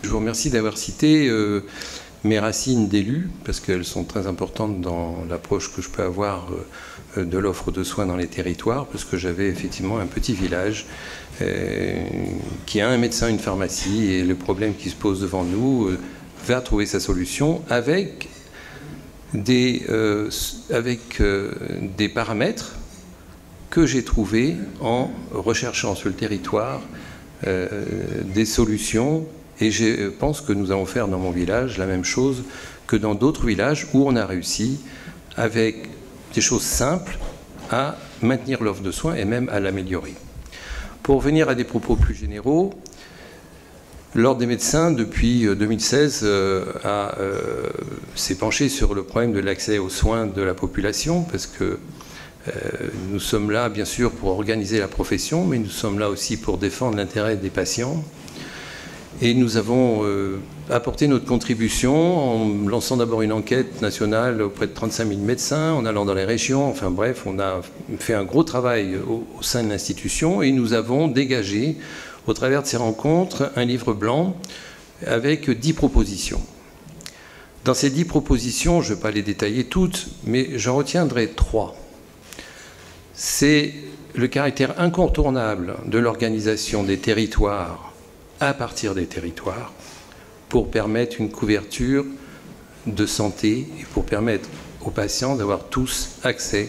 Je vous remercie d'avoir cité mes racines d'élu, parce qu'elles sont très importantes dans l'approche que je peux avoir de l'offre de soins dans les territoires, parce que j'avais effectivement un petit village qui a un médecin, une pharmacie, et le problème qui se pose devant nous va trouver sa solution avec des paramètres que j'ai trouvés en recherchant sur le territoire des solutions. Et je pense que nous allons faire dans mon village la même chose que dans d'autres villages où on a réussi, avec des choses simples, à maintenir l'offre de soins et même à l'améliorer. Pour revenir à des propos plus généraux, l'Ordre des médecins, depuis 2016, s'est penché sur le problème de l'accès aux soins de la population, parce que nous sommes là, bien sûr, pour organiser la profession, mais nous sommes là aussi pour défendre l'intérêt des patients. Et nous avons apporté notre contribution en lançant d'abord une enquête nationale auprès de 35 000 médecins, en allant dans les régions. Enfin bref, on a fait un gros travail au sein de l'institution et nous avons dégagé, au travers de ces rencontres, un livre blanc avec 10 propositions. Dans ces 10 propositions, je ne vais pas les détailler toutes, mais j'en retiendrai 3. C'est le caractère incontournable de l'organisation des territoires à partir des territoires pour permettre une couverture de santé et pour permettre aux patients d'avoir tous accès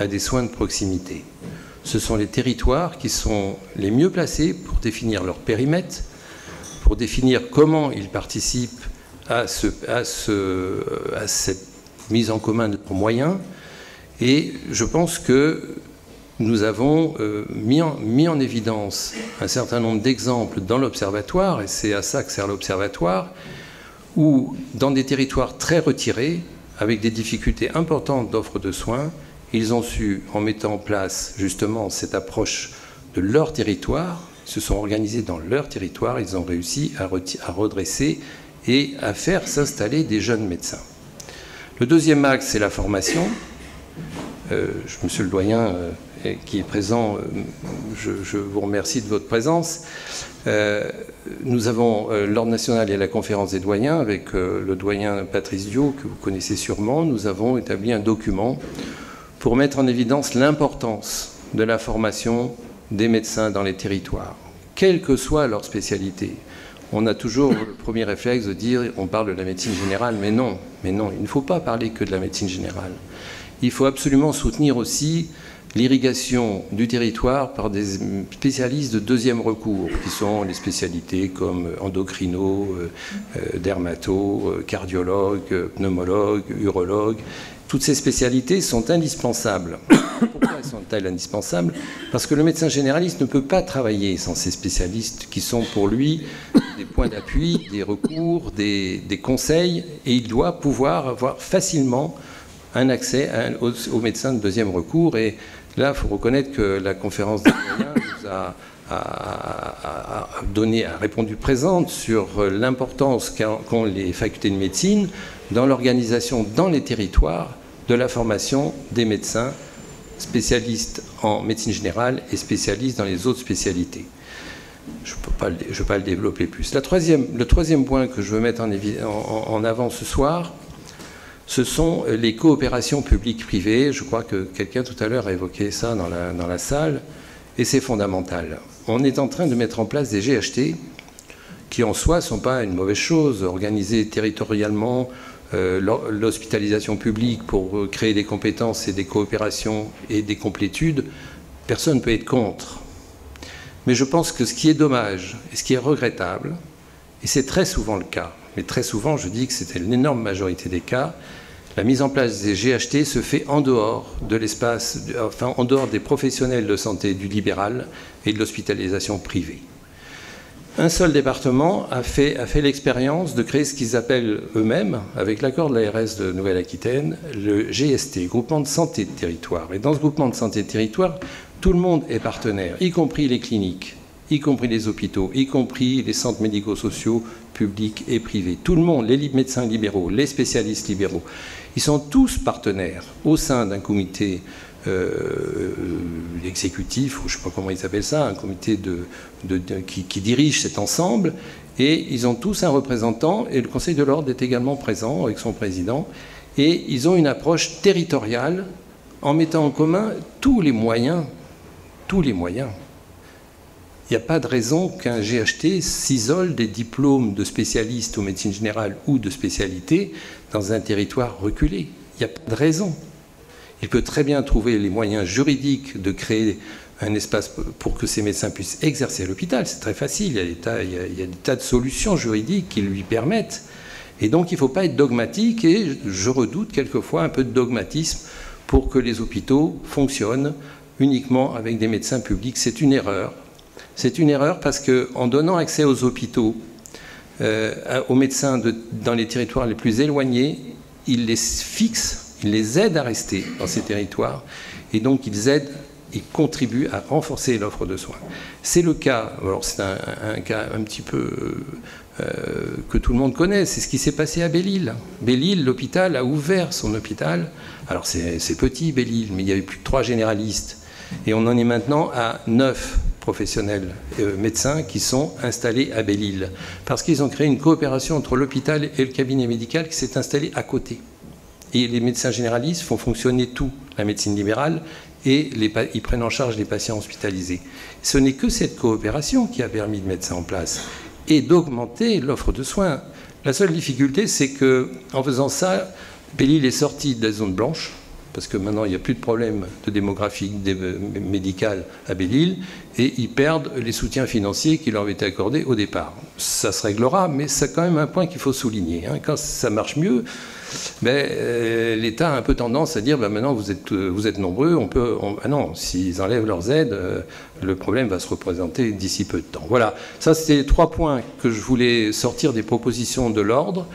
à des soins de proximité. Ce sont les territoires qui sont les mieux placés pour définir leur périmètre, pour définir comment ils participent à cette mise en commun de moyens. Et je pense que nous avons mis en évidence un certain nombre d'exemples dans l'Observatoire, et c'est à ça que sert l'Observatoire, où dans des territoires très retirés, avec des difficultés importantes d'offre de soins, ils ont su, en mettant en place justement cette approche de leur territoire, ils se sont organisés dans leur territoire, ils ont réussi à redresser et à faire s'installer des jeunes médecins. Le deuxième axe, c'est la formation. Monsieur le doyen qui est présent, je vous remercie de votre présence. Nous avons l'Ordre national et la conférence des doyens, avec le doyen Patrice Diot, que vous connaissez sûrement. Nous avons établi un document pour mettre en évidence l'importance de la formation des médecins dans les territoires, quelle que soit leur spécialité. On a toujours le premier réflexe de dire on parle de la médecine générale, mais non, il ne faut pas parler que de la médecine générale. Il faut absolument soutenir aussi l'irrigation du territoire par des spécialistes de deuxième recours, qui sont les spécialités comme endocrino, dermato, cardiologue, pneumologue, urologue. Toutes ces spécialités sont indispensables. Pourquoi sont-elles indispensables? Parce que le médecin généraliste ne peut pas travailler sans ces spécialistes qui sont pour lui des points d'appui, des recours, des conseils, et il doit pouvoir avoir facilement un accès aux médecins de deuxième recours. Et là, il faut reconnaître que la conférence des doyens nous a répondu présente sur l'importance qu'ont les facultés de médecine dans l'organisation dans les territoires de la formation des médecins spécialistes en médecine générale et spécialistes dans les autres spécialités. Je ne vais pas le développer plus. Le troisième point que je veux mettre en avant ce soir, ce sont les coopérations publiques-privées. Je crois que quelqu'un tout à l'heure a évoqué ça dans la salle, et c'est fondamental. On est en train de mettre en place des GHT qui en soi ne sont pas une mauvaise chose. Organiser territorialement l'hospitalisation publique pour créer des compétences et des coopérations et des complétudes, personne ne peut être contre. Mais je pense que ce qui est dommage et ce qui est regrettable, et c'est très souvent le cas, mais très souvent, je dis que c'était l'énorme majorité des cas, la mise en place des GHT se fait en dehors de l'espace, enfin en dehors des professionnels de santé du libéral et de l'hospitalisation privée. Un seul département a fait l'expérience de créer ce qu'ils appellent eux-mêmes, avec l'accord de l'ARS de Nouvelle-Aquitaine, le GST, Groupement de Santé de Territoire. Et dans ce Groupement de Santé de Territoire, tout le monde est partenaire, y compris les cliniques, y compris les hôpitaux, y compris les centres médico-sociaux publics et privés. Tout le monde, les médecins libéraux, les spécialistes libéraux, ils sont tous partenaires au sein d'un comité exécutif, ou je ne sais pas comment ils appellent ça, un comité qui dirige cet ensemble, et ils ont tous un représentant, et le Conseil de l'ordre est également présent avec son président, et ils ont une approche territoriale en mettant en commun tous les moyens. Il n'y a pas de raison qu'un GHT s'isole des diplômes de spécialistes en médecine générale ou de spécialité dans un territoire reculé. Il n'y a pas de raison. Il peut très bien trouver les moyens juridiques de créer un espace pour que ces médecins puissent exercer à l'hôpital. C'est très facile. Il y a des tas de solutions juridiques qui lui permettent. Et donc, il ne faut pas être dogmatique. Et je redoute quelquefois un peu de dogmatisme pour que les hôpitaux fonctionnent uniquement avec des médecins publics. C'est une erreur. C'est une erreur parce qu'en donnant accès aux hôpitaux, aux médecins dans les territoires les plus éloignés, ils les fixent. Ils les aident à rester dans ces territoires et donc ils contribuent à renforcer l'offre de soins. C'est le cas, alors c'est un cas un petit peu que tout le monde connaît, c'est ce qui s'est passé à Belle-Île. Belle-Île, l'hôpital a ouvert son hôpital. Alors c'est petit Belle-Île, mais il y avait plus de 3 généralistes. Et on en est maintenant à 9 professionnels médecins qui sont installés à Belle-Île. Parce qu'ils ont créé une coopération entre l'hôpital et le cabinet médical qui s'est installé à côté. Et les médecins généralistes font fonctionner tout, la médecine libérale, et ils prennent en charge les patients hospitalisés. Ce n'est que cette coopération qui a permis de mettre ça en place et d'augmenter l'offre de soins. La seule difficulté, c'est qu'en faisant ça, Belle-Île est sortie de la zone blanche, parce que maintenant, il n'y a plus de problème de démographie médicale à Belle-Île, et ils perdent les soutiens financiers qui leur avaient été accordés au départ. Ça se réglera, mais c'est quand même un point qu'il faut souligner. Quand ça marche mieux, l'État a un peu tendance à dire maintenant vous êtes nombreux, ah non, s'ils enlèvent leurs aides, le problème va se représenter d'ici peu de temps. Voilà, ça c'était les 3 points que je voulais sortir des propositions de l'ordre.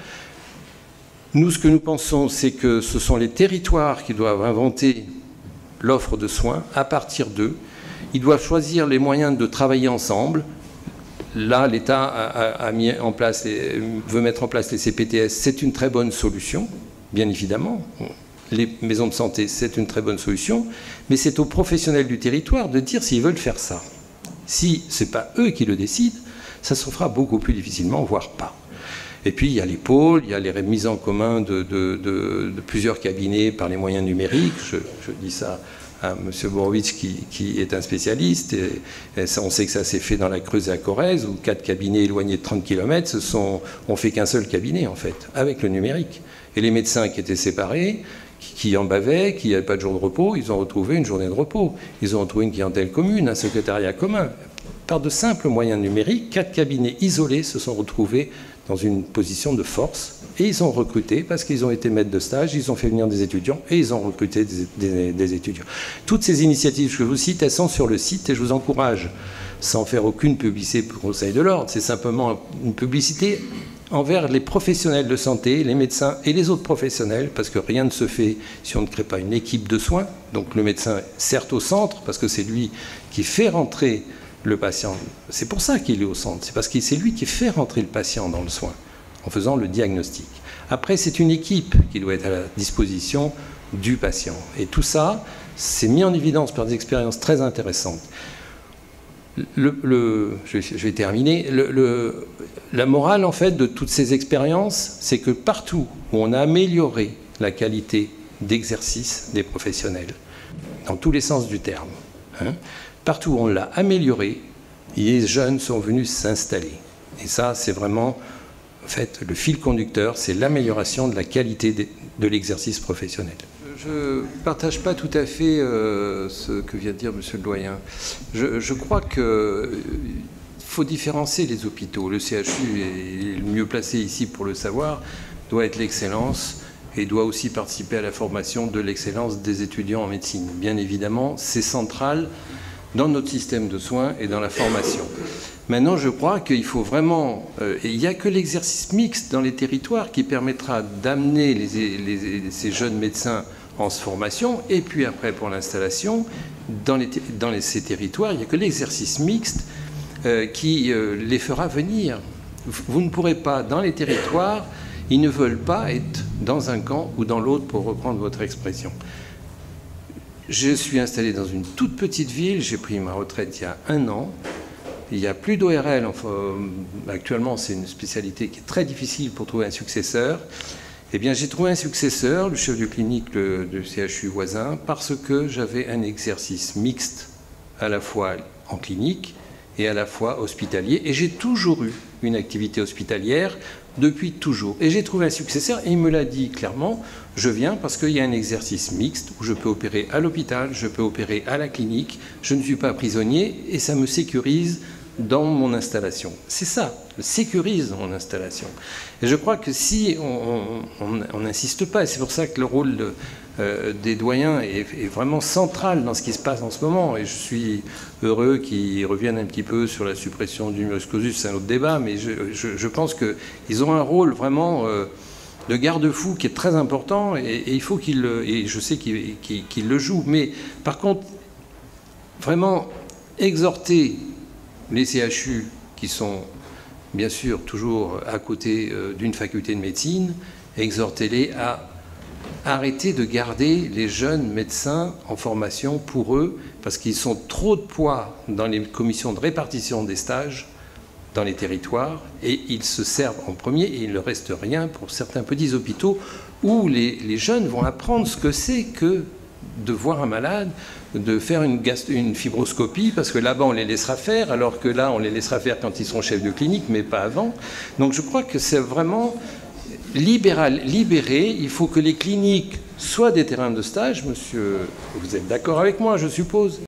Nous, ce que nous pensons, c'est que ce sont les territoires qui doivent inventer l'offre de soins à partir d'eux. Ils doivent choisir les moyens de travailler ensemble. Là, l'État a mis en place, veut mettre en place les CPTS. C'est une très bonne solution, bien évidemment. Les maisons de santé, c'est une très bonne solution. Mais c'est aux professionnels du territoire de dire s'ils veulent faire ça. Si ce n'est pas eux qui le décident, ça se fera beaucoup plus difficilement, voire pas. Et puis, il y a les pôles, il y a les mises en commun de plusieurs cabinets par les moyens numériques. Je dis ça à M. Borowitz qui est un spécialiste. Et ça, on sait que ça s'est fait dans la Creuse et à Corrèze, où 4 cabinets éloignés de 30 km on fait qu'un seul cabinet, en fait, avec le numérique. Et les médecins qui étaient séparés, qui en bavaient, qui n'avaient pas de jour de repos, ils ont retrouvé une journée de repos. Ils ont retrouvé une clientèle commune, un secrétariat commun. Par de simples moyens numériques, 4 cabinets isolés se sont retrouvés dans une position de force. Et ils ont recruté, parce qu'ils ont été maîtres de stage, ils ont fait venir des étudiants, et ils ont recruté des étudiants. Toutes ces initiatives que je vous cite, elles sont sur le site, et je vous encourage, sans faire aucune publicité pour le Conseil de l'ordre, c'est simplement une publicité envers les professionnels de santé, les médecins et les autres professionnels, parce que rien ne se fait si on ne crée pas une équipe de soins. Donc le médecin, certes au centre, parce que c'est lui qui fait rentrer le patient. C'est pour ça qu'il est au centre, c'est parce que c'est lui qui fait rentrer le patient dans le soin, en faisant le diagnostic. Après, c'est une équipe qui doit être à la disposition du patient. Et tout ça, c'est mis en évidence par des expériences très intéressantes. Je vais terminer. La morale, en fait, de toutes ces expériences, c'est que partout où on a amélioré la qualité d'exercice des professionnels, dans tous les sens du terme, partout où on l'a amélioré, les jeunes sont venus s'installer. Et ça, c'est vraiment, en fait, le fil conducteur, c'est l'amélioration de la qualité de l'exercice professionnel. Je ne partage pas tout à fait ce que vient de dire M. le doyen. Je crois qu'il faut différencier les hôpitaux. Le CHU est le mieux placé ici pour le savoir, doit être l'excellence et doit aussi participer à la formation de l'excellence des étudiants en médecine. Bien évidemment, c'est central dans notre système de soins et dans la formation. Maintenant, je crois qu'il faut vraiment... il n'y a que l'exercice mixte dans les territoires qui permettra d'amener ces jeunes médecins en formation, et puis après, pour l'installation, dans ces territoires, il n'y a que l'exercice mixte qui les fera venir. Vous ne pourrez pas, dans les territoires, ils ne veulent pas être dans un camp ou dans l'autre, pour reprendre votre expression. Je suis installé dans une toute petite ville, j'ai pris ma retraite il y a 1 an. Il n'y a plus d'ORL. Enfin, actuellement, c'est une spécialité qui est très difficile pour trouver un successeur. Eh bien, j'ai trouvé un successeur, le chef de clinique du CHU voisin, parce que j'avais un exercice mixte, à la fois en clinique et à la fois hospitalier. Et j'ai toujours eu une activité hospitalière depuis toujours. Et j'ai trouvé un successeur et il me l'a dit clairement, je viens parce qu'il y a un exercice mixte où je peux opérer à l'hôpital, je peux opérer à la clinique, je ne suis pas prisonnier et ça me sécurise dans mon installation. C'est ça, sécurise mon installation. Et je crois que si on n'insiste pas, et c'est pour ça que le rôle des doyens est vraiment central dans ce qui se passe en ce moment, et je suis heureux qu'ils reviennent un petit peu sur la suppression du numerus clausus, c'est un autre débat, mais je pense qu'ils ont un rôle vraiment de garde-fou qui est très important, et il faut qu'ils et je sais qu'ils le jouent. Mais par contre, vraiment exhorter les CHU qui sont bien sûr toujours à côté d'une faculté de médecine, exhortez-les à arrêter de garder les jeunes médecins en formation pour eux, parce qu'ils sont trop de poids dans les commissions de répartition des stages dans les territoires, et ils se servent en premier, et il ne reste rien pour certains petits hôpitaux où les jeunes vont apprendre ce que c'est que de voir un malade, de faire une fibroscopie, parce que là-bas on les laissera faire, alors que là on les laissera faire quand ils seront chefs de clinique, mais pas avant. Donc je crois que c'est vraiment libéré. Il faut que les cliniques soient des terrains de stage. Monsieur, vous êtes d'accord avec moi, je suppose?